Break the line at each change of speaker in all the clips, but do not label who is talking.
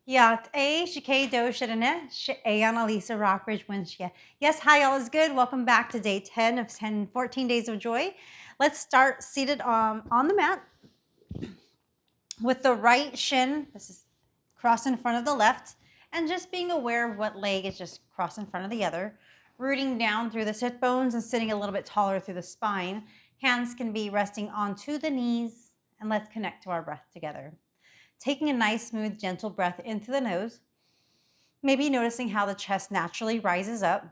Ja, shike do shidane, Ayana Lisa Rockbridge Winshia. Yes, hi, all is good. Welcome back to day 10 of 14 days of joy. Let's start seated on the mat with the right shin. This is cross in front of the left, and just being aware of what leg is just cross in front of the other. Rooting down through the sit bones and sitting a little bit taller through the spine. Hands can be resting onto the knees, and let's connect to our breath together. Taking a nice, smooth, gentle breath into the nose. Maybe noticing how the chest naturally rises up.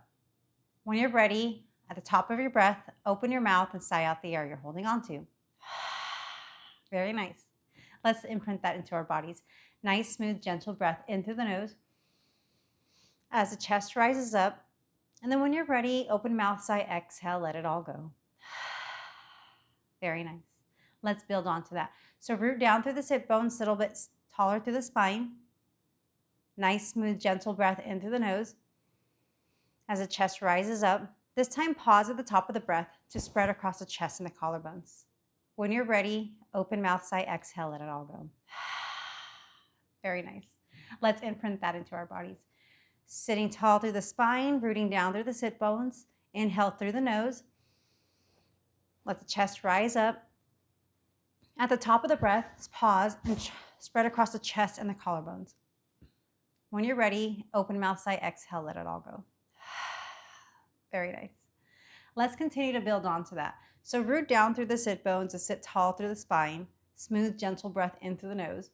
When you're ready, at the top of your breath, open your mouth and sigh out the air you're holding on to. Very nice. Let's imprint that into our bodies. Nice, smooth, gentle breath in through the nose. As the chest rises up, and then when you're ready, open mouth, sigh, exhale, let it all go. Very nice. Let's build onto that. So root down through the sit bones, sit a little bit taller through the spine. Nice, smooth, gentle breath in through the nose. As the chest rises up, this time pause at the top of the breath to spread across the chest and the collarbones. When you're ready, open mouth, sigh, exhale, let it all go. Very nice. Let's imprint that into our bodies. Sitting tall through the spine, rooting down through the sit bones. Inhale through the nose. Let the chest rise up. At the top of the breath, pause and spread across the chest and the collarbones. When you're ready, open mouth, sigh, exhale, let it all go. Very nice. Let's continue to build onto that. So root down through the sit bones to sit tall through the spine. Smooth, gentle breath in through the nose.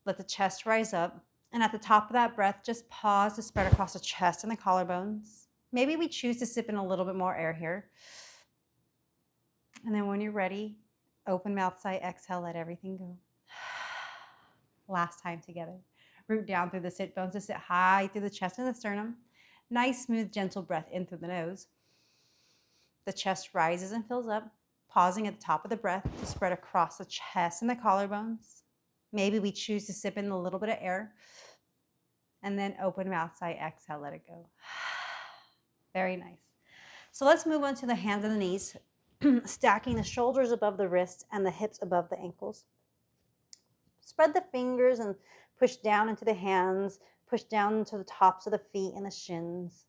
Let the chest rise up. And at the top of that breath, just pause to spread across the chest and the collarbones. Maybe we choose to sip in a little bit more air here. And then when you're ready, open mouth, sigh, exhale, let everything go. Last time together. Root down through the sit bones to sit high through the chest and the sternum. Nice, smooth, gentle breath in through the nose. The chest rises and fills up, pausing at the top of the breath to spread across the chest and the collarbones. Maybe we choose to sip in a little bit of air. And then open mouth, sigh, exhale, let it go. Very nice. So let's move on to the hands and the knees, stacking the shoulders above the wrists and the hips above the ankles. Spread the fingers and push down into the hands, push down into the tops of the feet and the shins.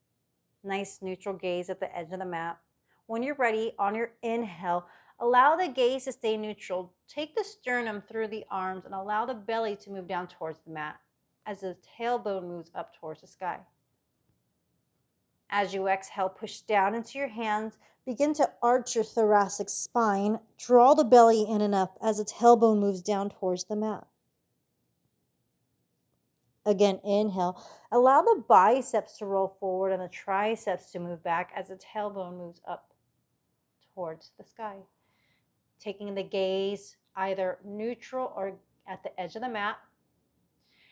Nice neutral gaze at the edge of the mat. When you're ready, on your inhale, allow the gaze to stay neutral. Take the sternum through the arms and allow the belly to move down towards the mat as the tailbone moves up towards the sky. As you exhale, push down into your hands. Begin to arch your thoracic spine. Draw the belly in and up as the tailbone moves down towards the mat. Again, inhale. Allow the biceps to roll forward and the triceps to move back as the tailbone moves up towards the sky. Taking the gaze either neutral or at the edge of the mat.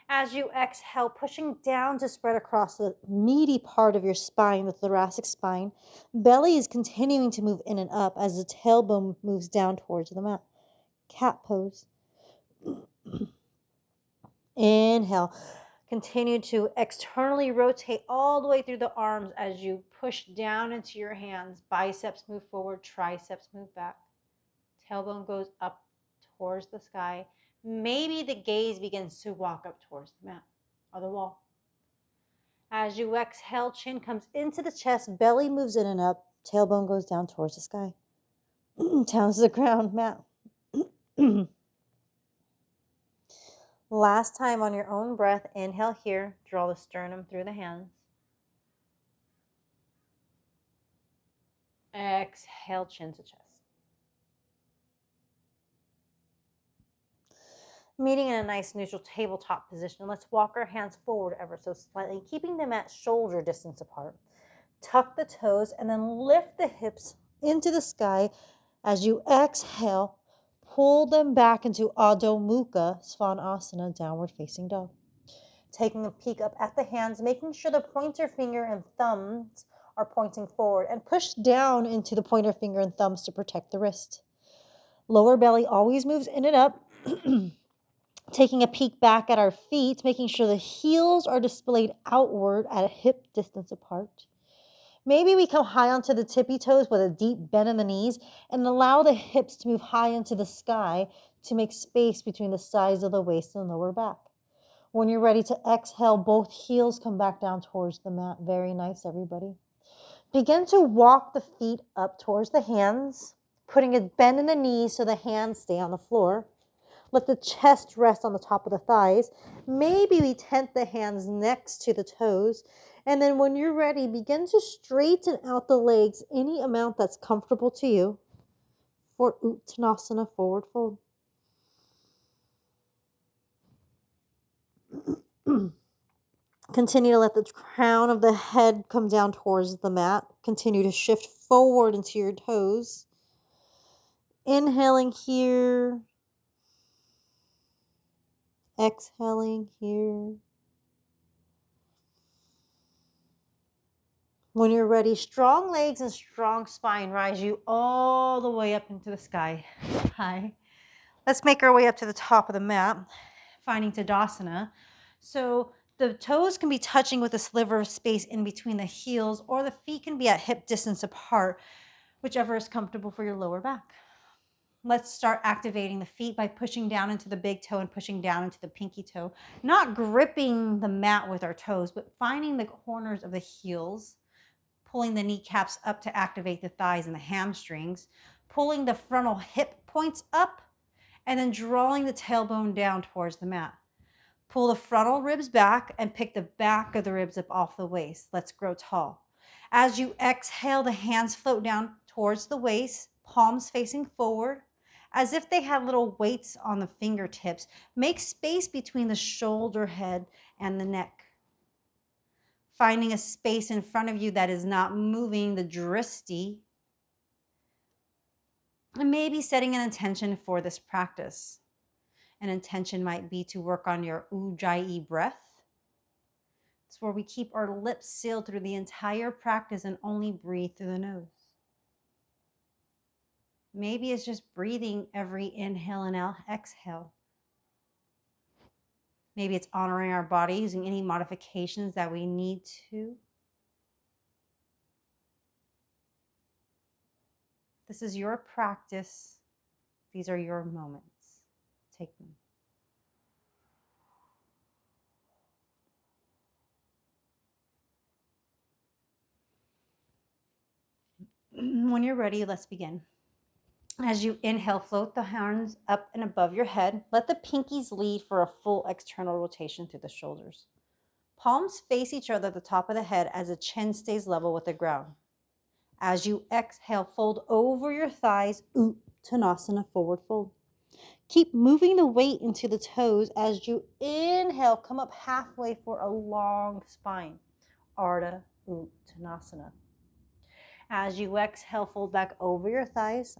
As you exhale, pushing down to spread across the meaty part of your spine, the thoracic spine. Belly is continuing to move in and up as the tailbone moves down towards the mat. Cat pose. Inhale. Continue to externally rotate all the way through the arms as you push down into your hands. Biceps move forward, triceps move back. Tailbone goes up towards the sky. Maybe the gaze begins to walk up towards the mat or the wall. As you exhale, chin comes into the chest, belly moves in and up, tailbone goes down towards the sky. Down to the ground, mat. Last time on your own breath, inhale here, draw the sternum through the hands. Exhale, chin to chest. Meeting in a nice neutral tabletop position. Let's walk our hands forward ever so slightly, keeping them at shoulder distance apart. Tuck the toes and then lift the hips into the sky. As you exhale, pull them back into Adho Mukha Svanasana, downward facing dog. Taking a peek up at the hands, making sure the pointer finger and thumbs are pointing forward, and push down into the pointer finger and thumbs to protect the wrist. Lower belly always moves in and up. Taking a peek back at our feet, making sure the heels are displayed outward at a hip distance apart.
Maybe we come high onto the tippy toes with a deep bend in the knees and allow the hips to move high into the sky to make space between the sides of the waist and lower back. When you're ready to exhale, both heels come back down towards the mat. Very nice, everybody. Begin to walk the feet up towards the hands, putting a bend in the knees so the hands stay on the floor. Let the chest rest on the top of the thighs. Maybe we tent the hands next to the toes. And then when you're ready, begin to straighten out the legs any amount that's comfortable to you for Uttanasana, forward fold. Continue to let the crown of the head come down towards the mat. Continue to shift forward into your toes. Inhaling here. Exhaling here. When you're ready, strong legs and strong spine rise you all the way up into the sky. Hi. Let's make our way up to the top of the mat, finding Tadasana. So the toes can be touching with a sliver of space in between the heels, or the feet can be at hip distance apart, whichever is comfortable for your lower back. Let's start activating the feet by pushing down into the big toe and pushing down into the pinky toe. Not gripping the mat with our toes, but finding the corners of the heels, pulling the kneecaps up to activate the thighs and the hamstrings, pulling the frontal hip points up, and then drawing the tailbone down towards the mat. Pull the frontal ribs back and pick the back of the ribs up off the waist. Let's grow tall. As you exhale, the hands float down towards the waist, palms facing forward, as if they had little weights on the fingertips. Make space between the shoulder head and the neck. Finding a space in front of you that is not moving, the dristi. And maybe setting an intention for this practice. An intention might be to work on your Ujjayi breath. It's where we keep our lips sealed through the entire practice and only breathe through the nose. Maybe it's just breathing every inhale and exhale. Maybe it's honoring our body using any modifications that we need to. This is your practice. These are your moments. Take them. When you're ready, let's begin. As you inhale, float the hands up and above your head. Let the pinkies lead for a full external rotation through the shoulders. Palms face each other at the top of the head as the chin stays level with the ground. As you exhale, fold over your thighs, Uttanasana, forward fold. Keep moving the weight into the toes. As you inhale, come up halfway for a long spine, Ardha Uttanasana. As you exhale, fold back over your thighs.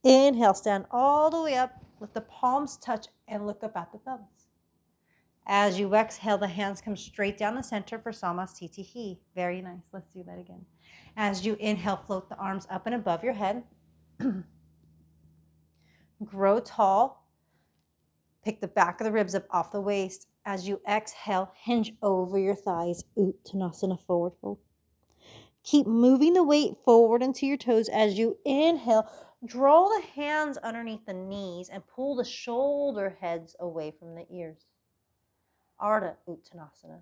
Inhale, stand all the way up, let the palms touch and look up at the thumbs. As you exhale, the hands come straight down the center for Samastitihi. Very nice. Let's do that again. As you inhale, float the arms up and above your head. Grow tall. Pick the back of the ribs up off the waist. As you exhale, hinge over your thighs. Uttanasana, forward fold. Keep moving the weight forward into your toes. As you inhale, draw the hands underneath the knees and pull the shoulder heads away from the ears. Ardha Uttanasana.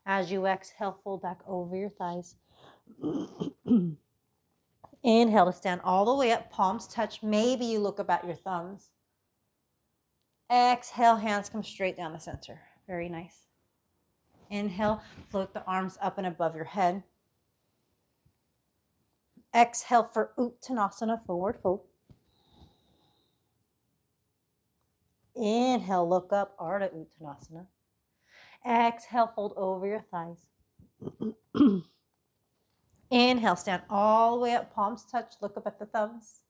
As you exhale, fold back over your thighs. Inhale to stand all the way up, palms touch. Maybe you look up at your thumbs. Exhale, hands come straight down the center. Very nice. Inhale, float the arms up and above your head. Exhale for Uttanasana, forward fold. Inhale, look up, Ardha Uttanasana. Exhale, fold over your thighs. Inhale, stand all the way up, palms touch, look up at the thumbs.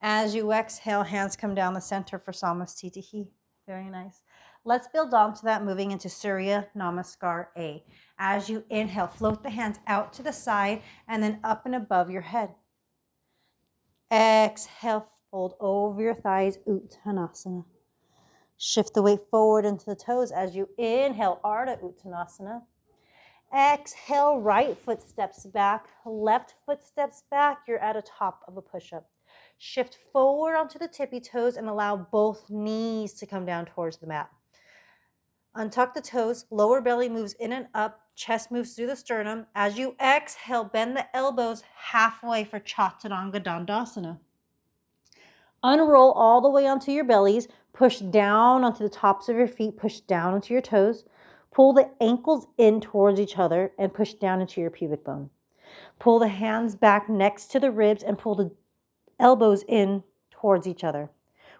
As you exhale, hands come down the center for Samastitihi. Very nice. Let's build on to that, moving into Surya Namaskar A. As you inhale, float the hands out to the side and then up and above your head. Exhale, fold over your thighs, Uttanasana. Shift the weight forward into the toes as you inhale, Ardha Uttanasana. Exhale, right foot steps back, left foot steps back. You're at a top of a push-up. Shift forward onto the tippy toes and allow both knees to come down towards the mat. Untuck the toes, lower belly moves in and up, chest moves through the sternum. As you exhale, bend the elbows halfway for Chaturanga Dandasana. Unroll all the way onto your bellies, push down onto the tops of your feet, push down into your toes. Pull the ankles in towards each other and push down into your pubic bone. Pull the hands back next to the ribs and pull the elbows in towards each other.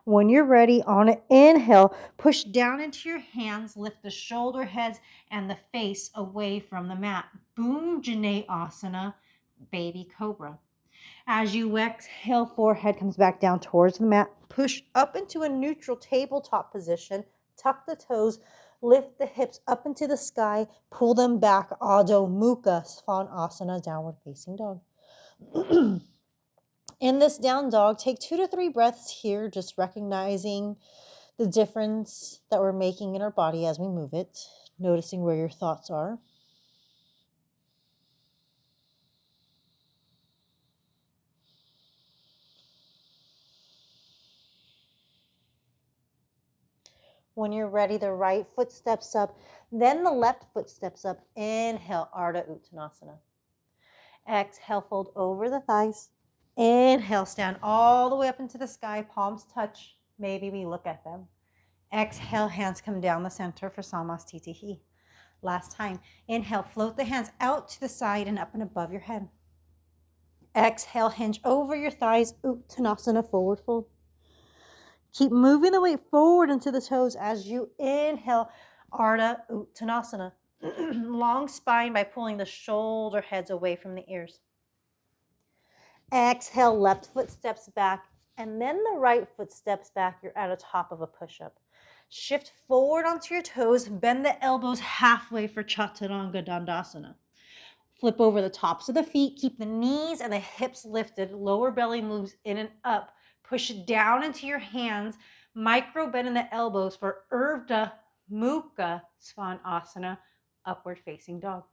When you're ready, on an inhale, push down into your hands, lift the shoulder heads and the face away from the mat. Bhunjaneyasana, baby cobra. As you exhale, forehead comes back down towards the mat. Push up into a neutral tabletop position. Tuck the toes. Lift the hips up into the sky. Pull them back. Adho Mukha Svanasana, downward facing dog. In this down dog, take 2 to 3 breaths here, just recognizing the difference that we're making in our body as we move it, noticing where your thoughts are. When you're ready, the right foot steps up, then the left foot steps up. Inhale, Ardha Uttanasana. Exhale, fold over the thighs. Inhale, stand all the way up into the sky, palms touch. Maybe we look at them. Exhale, hands come down the center for Samastitihi. Last time. Inhale, float the hands out to the side and up and above your head. Exhale, hinge over your thighs, Uttanasana, forward fold. Keep moving the weight forward into the toes as you inhale, Ardha Uttanasana. Long spine by pulling the shoulder heads away from the ears. Exhale, left foot steps back, and then the right foot steps back. You're at a top of a push-up. Shift forward onto your toes, bend the elbows halfway for Chaturanga Dandasana. Flip over the tops of the feet, keep the knees and the hips lifted, lower belly moves in and up. Push down into your hands, micro bend in the elbows for Urdhva Mukha Svanasana, upward facing dog.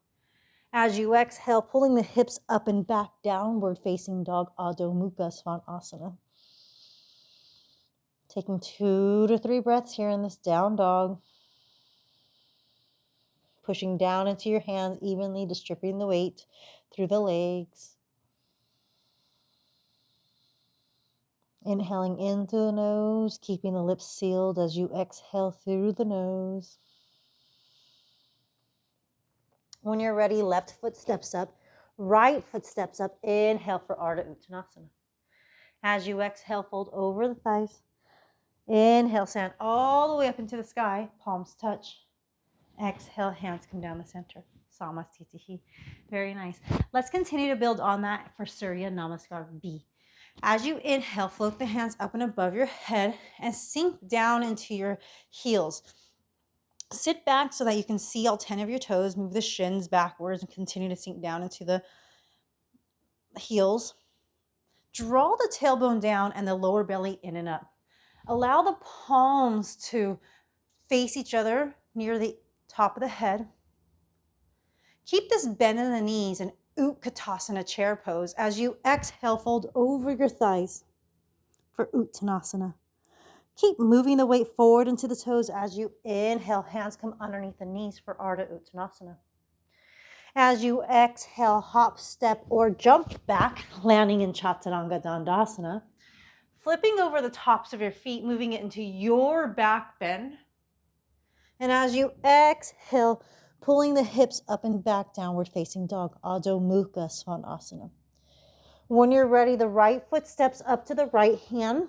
As you exhale, pulling the hips up and back, downward facing dog, Adho Mukha Svanasana. Taking 2 to 3 breaths here in this down dog. Pushing down into your hands, evenly distributing the weight through the legs. Inhaling into the nose, keeping the lips sealed as you exhale through the nose. When you're ready, left foot steps up, right foot steps up. Inhale for Ardha Uttanasana. As you exhale, fold over the thighs. Inhale, stand all the way up into the sky, palms touch. Exhale, hands come down the center. Samastitihi. Very nice. Let's continue to build on that for Surya Namaskar B. As you inhale, float the hands up and above your head and sink down into your heels. Sit back so that you can see all 10 of your toes. Move the shins backwards and continue to sink down into the heels. Draw the tailbone down and the lower belly in and up. Allow the palms to face each other near the top of the head. Keep this bend in the knees and Utkatasana chair pose. As you exhale, fold over your thighs for Uttanasana. Keep moving the weight forward into the toes as you inhale. Hands come underneath the knees for Ardha Uttanasana. As you exhale, hop, step, or jump back, landing in Chaturanga Dandasana. Flipping over the tops of your feet, moving it into your back bend. And as you exhale, pulling the hips up and back, downward facing dog, Adho Mukha Svanasana. When you're ready, the right foot steps up to the right hand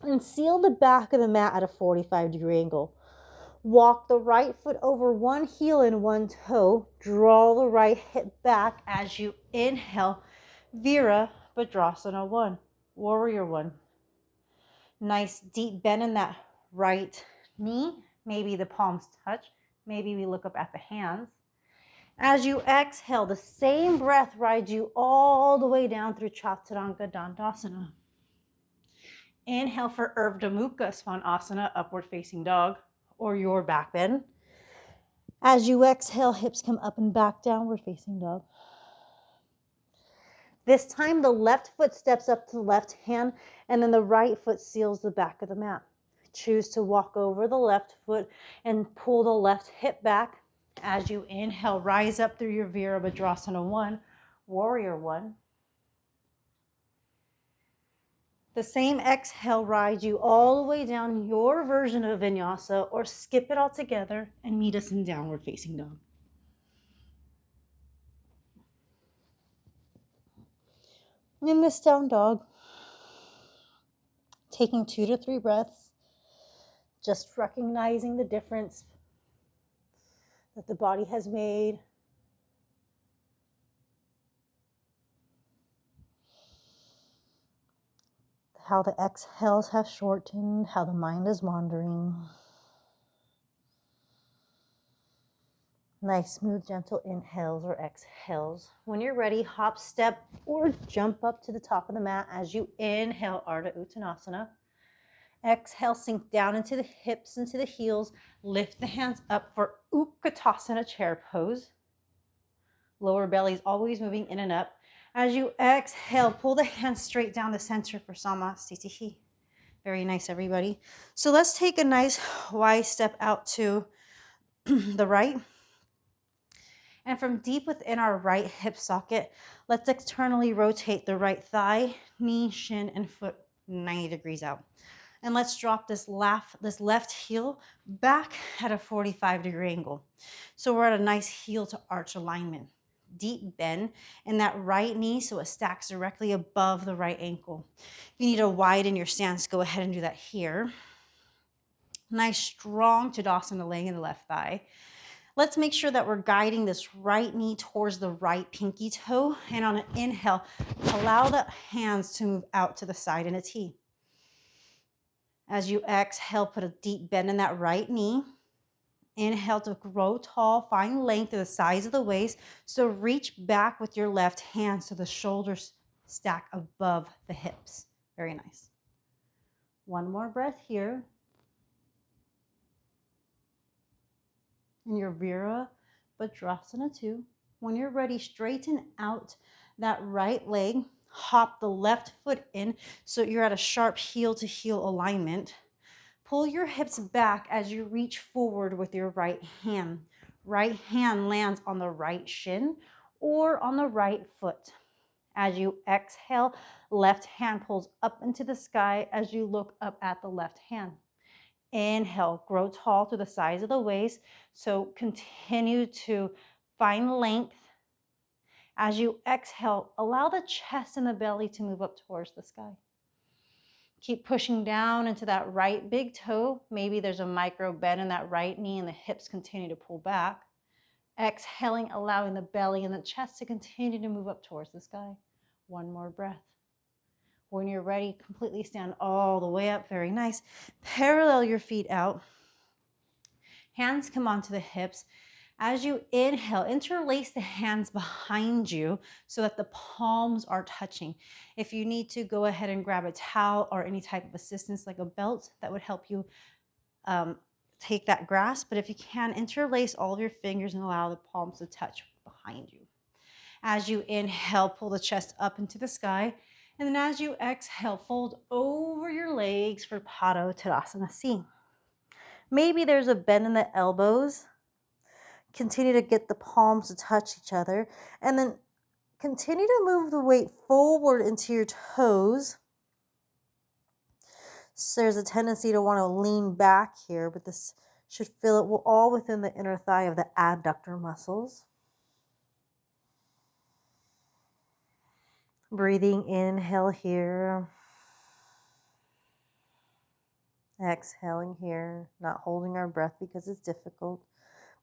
and seal the back of the mat at a 45-degree angle. Walk the right foot over one heel and one toe. Draw the right hip back as you inhale, Virabhadrasana 1, Warrior 1. Nice deep bend in that right knee. Maybe the palms touch. Maybe we look up at the hands. As you exhale, the same breath rides you all the way down through Chaturanga Dandasana. Inhale for Urdhva Mukha Svanasana, upward facing dog, or your back bend. As you exhale, hips come up and back, downward facing dog. This time the left foot steps up to the left hand and then the right foot seals the back of the mat. Choose to walk over the left foot and pull the left hip back. As you inhale, rise up through your Virabhadrasana 1, Warrior 1. The same exhale rides you all the way down your version of vinyasa, or skip it all together and meet us in downward facing dog. In this down dog, taking 2 to 3 breaths, just recognizing the difference that the body has made. How the exhales have shortened, how the mind is wandering. Nice, smooth, gentle inhales or exhales. When you're ready, hop, step, or jump up to the top of the mat as you inhale, Ardha Uttanasana. Exhale, sink down into the hips, into the heels. Lift the hands up for Utkatasana, chair pose. Lower belly is always moving in and up. As you exhale, pull the hands straight down the center for Samasthiti. Very nice, everybody. So let's take a nice wide step out to the right. And from deep within our right hip socket, let's externally rotate the right thigh, knee, shin, and foot 90 degrees out. And let's drop this left heel back at a 45-degree angle. So we're at a nice heel to arch alignment. Deep bend in that right knee so it stacks directly above the right ankle. If you need to widen your stance, go ahead and do that here. Nice strong Tadasana laying in the left thigh. Let's make sure that we're guiding this right knee towards the right pinky toe. And on an inhale, allow the hands to move out to the side in a T. As you exhale, put a deep bend in that right knee. Inhale to grow tall, find length to the size of the waist. So reach back with your left hand so the shoulders stack above the hips. Very nice. One more breath here. In your Virabhadrasana 2. When you're ready, straighten out that right leg. Hop the left foot in so you're at a sharp heel to heel alignment. Pull your hips back as you reach forward with your right hand. Right hand lands on the right shin or on the right foot. As you exhale, left hand pulls up into the sky as you look up at the left hand. Inhale, grow tall to the size of the waist. So continue to find length. As you exhale, allow the chest and the belly to move up towards the sky. Keep pushing down into that right big toe. Maybe there's a micro bend in that right knee and the hips continue to pull back. Exhaling, allowing the belly and the chest to continue to move up towards the sky. One more breath. When you're ready, completely stand all the way up. Very nice. Parallel your feet out. Hands come onto the hips. As you inhale, interlace the hands behind you so that the palms are touching. If you need to, go ahead and grab a towel or any type of assistance like a belt that would help you take that grasp. But if you can, interlace all of your fingers and allow the palms to touch behind you. As you inhale, pull the chest up into the sky. And then as you exhale, fold over your legs for Padma Tadasana C. Maybe there's a bend in the elbows. Continue to get the palms to touch each other. And then continue to move the weight forward into your toes. So there's a tendency to want to lean back here, but this should feel it all within the inner thigh of the adductor muscles. Breathing, inhale here. Exhaling here, not holding our breath because it's difficult,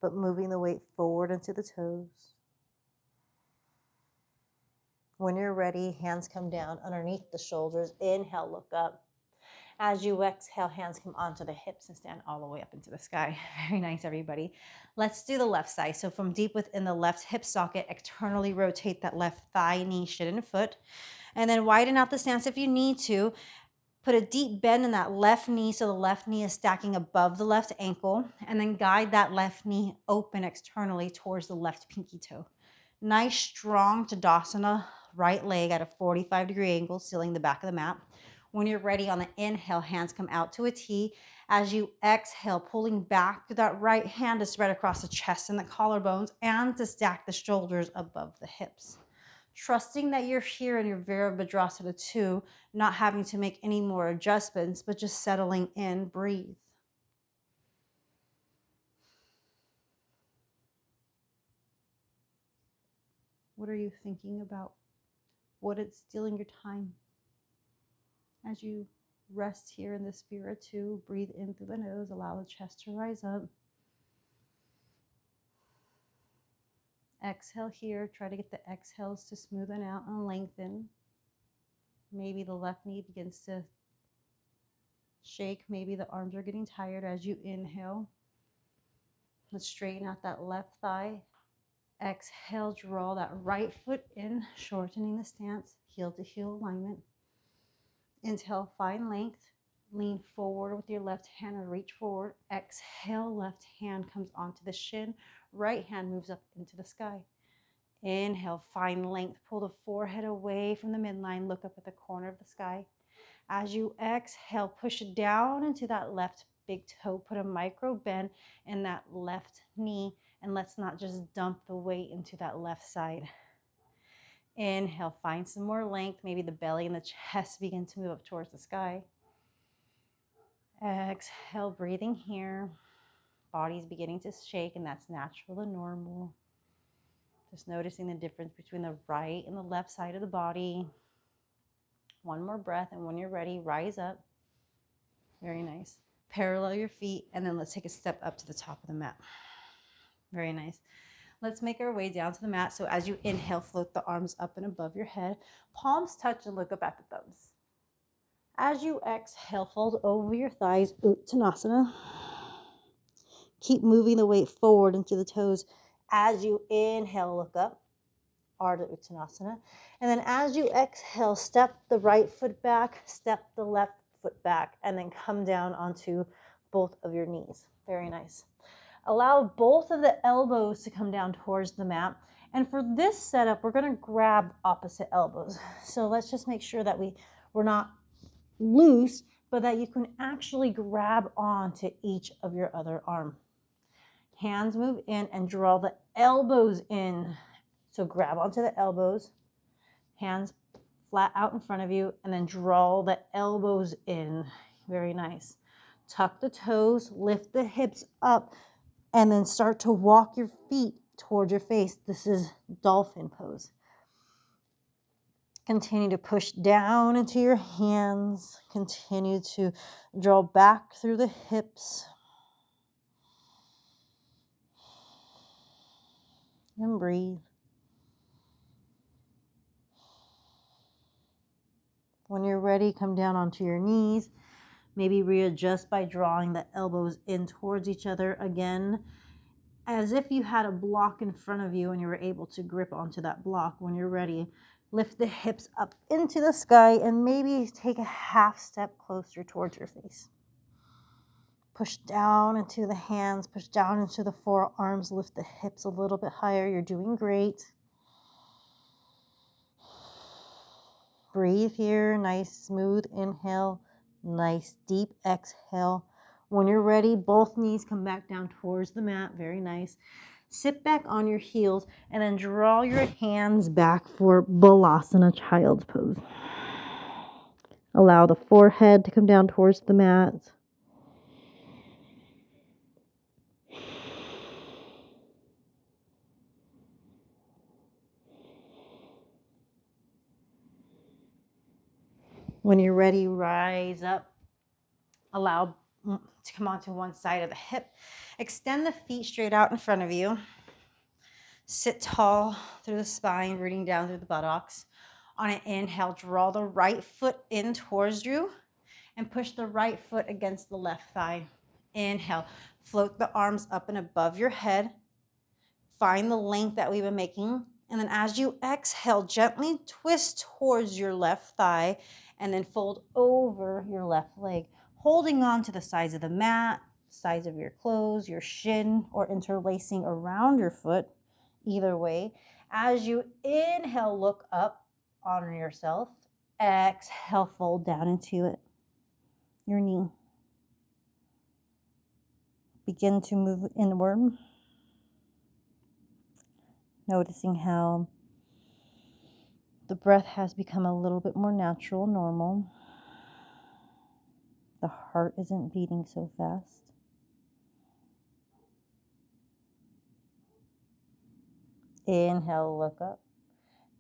but moving the weight forward into the toes. When you're ready, hands come down underneath the shoulders. Inhale, look up. As you exhale, hands come onto the hips and stand all the way up into the sky. Very nice, everybody. Let's do the left side. So from deep within the left hip socket, externally rotate that left thigh, knee, shin, and foot. And then widen out the stance if you need to. Put a deep bend in that left knee so the left knee is stacking above the left ankle, and then guide that left knee open externally towards the left pinky toe. Nice, strong Tadasana, right leg at a 45-degree angle, sealing the back of the mat. When you're ready on the inhale, hands come out to a T. As you exhale, pulling back that right hand to spread across the chest and the collarbones and to stack the shoulders above the hips. Trusting that you're here in your Virabhadrasana 2, not having to make any more adjustments, but just settling in, breathe. What are you thinking about? What is stealing your time? As you rest here in this Vira 2, breathe in through the nose, allow the chest to rise up. Exhale here, try to get the exhales to smoothen out and lengthen. Maybe the left knee begins to shake, maybe the arms are getting tired as you inhale. Let's straighten out that left thigh. Exhale, draw that right foot in, shortening the stance, heel to heel alignment. Inhale, find length. Lean forward with your left hand and reach forward. Exhale, left hand comes onto the shin. Right hand moves up into the sky. Inhale, find length. Pull the forehead away from the midline. Look up at the corner of the sky. As you exhale, push down into that left big toe. Put a micro bend in that left knee. And let's not just dump the weight into that left side. Inhale, find some more length. Maybe the belly and the chest begin to move up towards the sky. Exhale, breathing here. Body's beginning to shake, and that's natural and normal. Just noticing the difference between the right and the left side of the body. One more breath, and when you're ready, rise up. Very nice. Parallel your feet, and then let's take a step up to the top of the mat. Very nice. Let's make our way down to the mat. So as you inhale, float the arms up and above your head. Palms touch and look up at the thumbs. As you exhale, fold over your thighs, Uttanasana. Keep moving the weight forward into the toes. As you inhale, look up, Ardha Uttanasana. And then as you exhale, step the right foot back, step the left foot back, and then come down onto both of your knees. Very nice. Allow both of the elbows to come down towards the mat. And for this setup, we're going to grab opposite elbows. So let's just make sure that we're not loose, but that you can actually grab onto each of your other arm. Hands move in and draw the elbows in. So grab onto the elbows, hands flat out in front of you, and then draw the elbows in. Very nice. Tuck the toes, lift the hips up, and then start to walk your feet towards your face. This is dolphin pose. Continue to push down into your hands. Continue to draw back through the hips. And breathe. When you're ready, come down onto your knees. Maybe readjust by drawing the elbows in towards each other again, as if you had a block in front of you and you were able to grip onto that block. When you're ready, lift the hips up into the sky and maybe take a half step closer towards your face. Push down into the hands, push down into the forearms, lift the hips a little bit higher. You're doing great. Breathe here, nice smooth inhale, nice deep exhale. When you're ready, both knees come back down towards the mat. Very nice. Sit back on your heels and then draw your hands back for Balasana, child's pose. Allow the forehead to come down towards the mat. When you're ready, rise up. Allow to come onto one side of the hip. Extend the feet straight out in front of you. Sit tall through the spine, rooting down through the buttocks. On an inhale, draw the right foot in towards you and push the right foot against the left thigh. Inhale, float the arms up and above your head. Find the length that we've been making. And then as you exhale, gently twist towards your left thigh and then fold over your left leg, holding on to the sides of the mat, sides of your clothes, your shin, or interlacing around your foot, either way. As you inhale, look up, honor yourself. Exhale, fold down into it, your knee. Begin to move inward, noticing how the breath has become a little bit more natural, normal. The heart isn't beating so fast. Inhale, look up.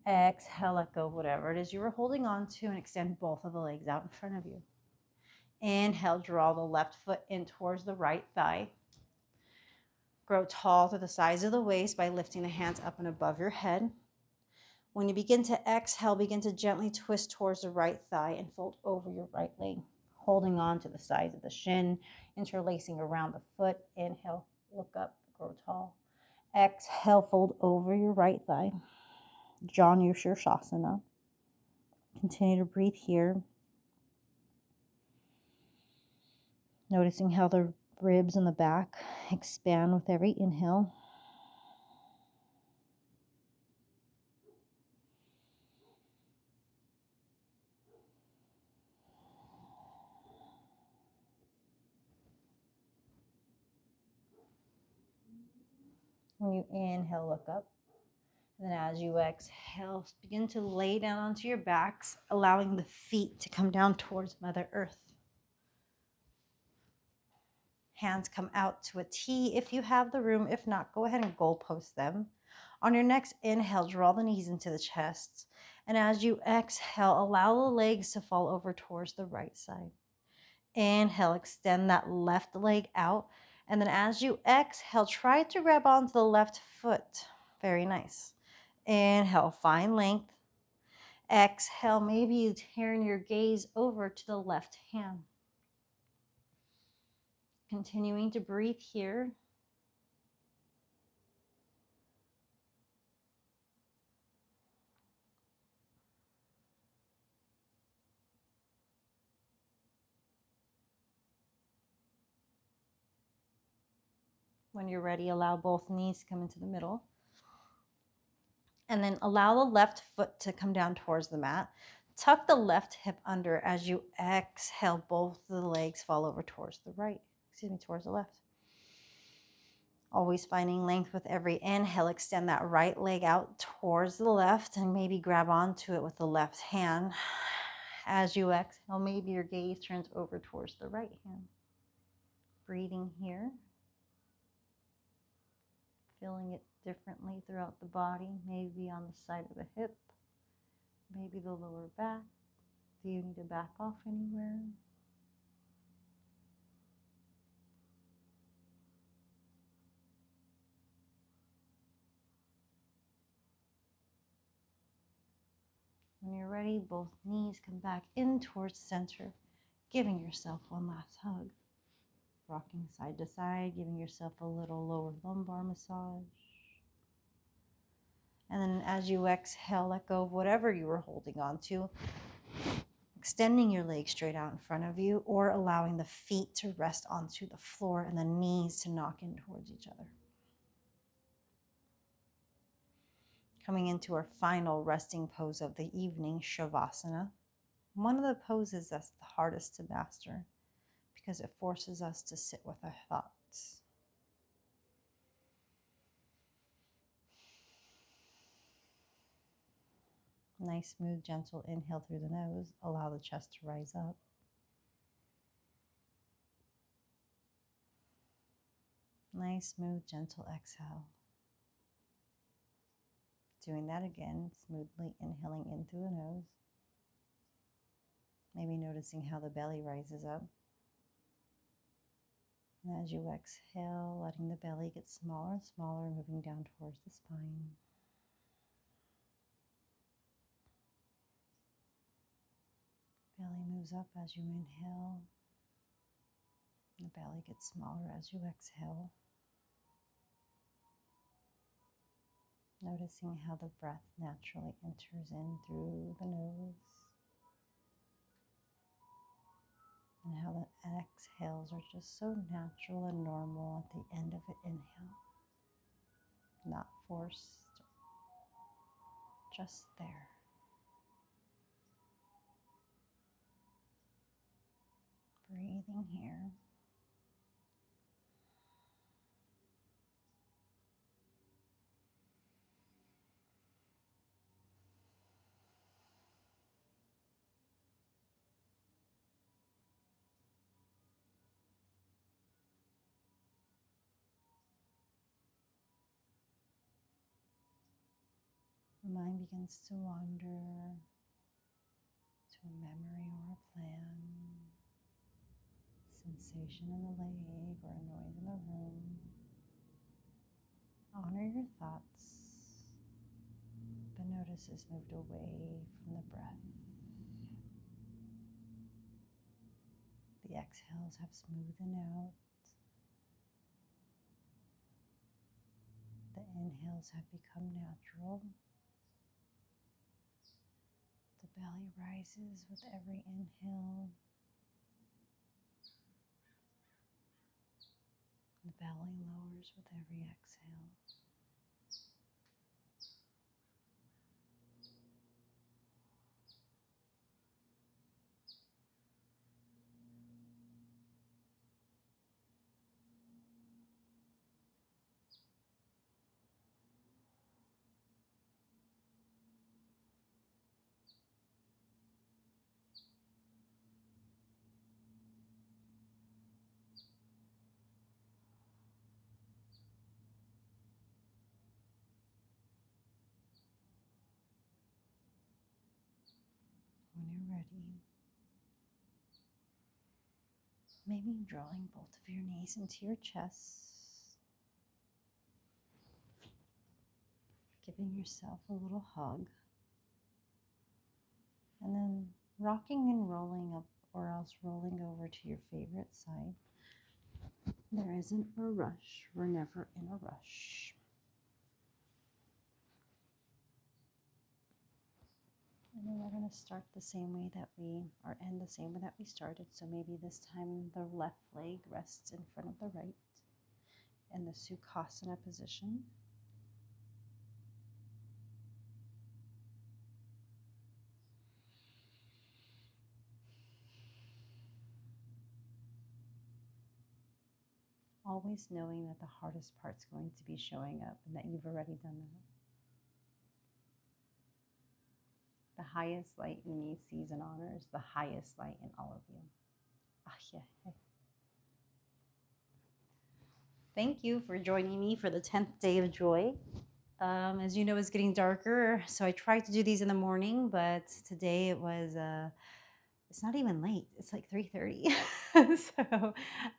Exhale, let go, whatever it is you were holding on to, and extend both of the legs out in front of you. Inhale, draw the left foot in towards the right thigh. Grow tall to the size of the waist by lifting the hands up and above your head. When you begin to exhale, begin to gently twist towards the right thigh and fold over your right leg, holding on to the sides of the shin, interlacing around the foot. Inhale, look up, grow tall. Exhale, fold over your right thigh. Janu Shirshasana. Continue to breathe here. Noticing how the ribs in the back expand with every inhale. When you inhale, look up. And then as you exhale, begin to lay down onto your backs, allowing the feet to come down towards Mother Earth. Hands come out to a T if you have the room. If not, go ahead and goal post them. On your next inhale, draw the knees into the chest. And as you exhale, allow the legs to fall over towards the right side. Inhale, extend that left leg out. And then as you exhale, try to grab onto the left foot. Very nice. Inhale, find length. Exhale, maybe you turn your gaze over to the left hand. Continuing to breathe here. When you're ready, allow both knees to come into the middle. And then allow the left foot to come down towards the mat. Tuck the left hip under as you exhale, both the legs fall over towards the right. Towards the left. Always finding length with every inhale. Extend that right leg out towards the left and maybe grab onto it with the left hand. As you exhale, maybe your gaze turns over towards the right hand. Breathing here. Feeling it differently throughout the body, maybe on the side of the hip, maybe the lower back. Do you need to back off anywhere? When you're ready, both knees come back in towards center, giving yourself one last hug. Rocking side to side, giving yourself a little lower lumbar massage. And then as you exhale, let go of whatever you were holding on to, extending your legs straight out in front of you or allowing the feet to rest onto the floor and the knees to knock in towards each other. Coming into our final resting pose of the evening, Shavasana. One of the poses that's the hardest to master because it forces us to sit with our thoughts. Nice, smooth, gentle inhale through the nose. Allow the chest to rise up. Nice, smooth, gentle exhale. Doing that again, smoothly inhaling in through the nose. Maybe noticing how the belly rises up. And as you exhale, letting the belly get smaller and smaller, moving down towards the spine. Belly moves up as you inhale. The belly gets smaller as you exhale. Noticing how the breath naturally enters in through the nose. exhales are just so natural and normal at the end of an inhale. Not forced, just there. Breathing here. The mind begins to wander to a memory or a plan, sensation in the leg or a noise in the room. Honor your thoughts, but notice it's moved away from the breath. The exhales have smoothened out. The inhales have become natural. The belly rises with every inhale. The belly lowers with every exhale. When you're ready, maybe drawing both of your knees into your chest, giving yourself a little hug, and then rocking and rolling up or else rolling over to your favorite side. There isn't a rush. We're never in a rush. And then we're going to start the same way that or end the same way that we started. So maybe this time the left leg rests in front of the right in the Sukhasana position. Always knowing that the hardest part's going to be showing up and that you've already done that. The highest light in me sees and honors the highest light in all of you. Thank you for joining me for the 10th day of joy. As you know, it's getting darker, so I tried to do these in the morning, but today it was, it's not even late. It's like 3:30. So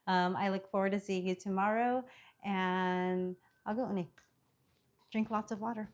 I look forward to seeing you tomorrow, and I'll go, Uni. Drink lots of water.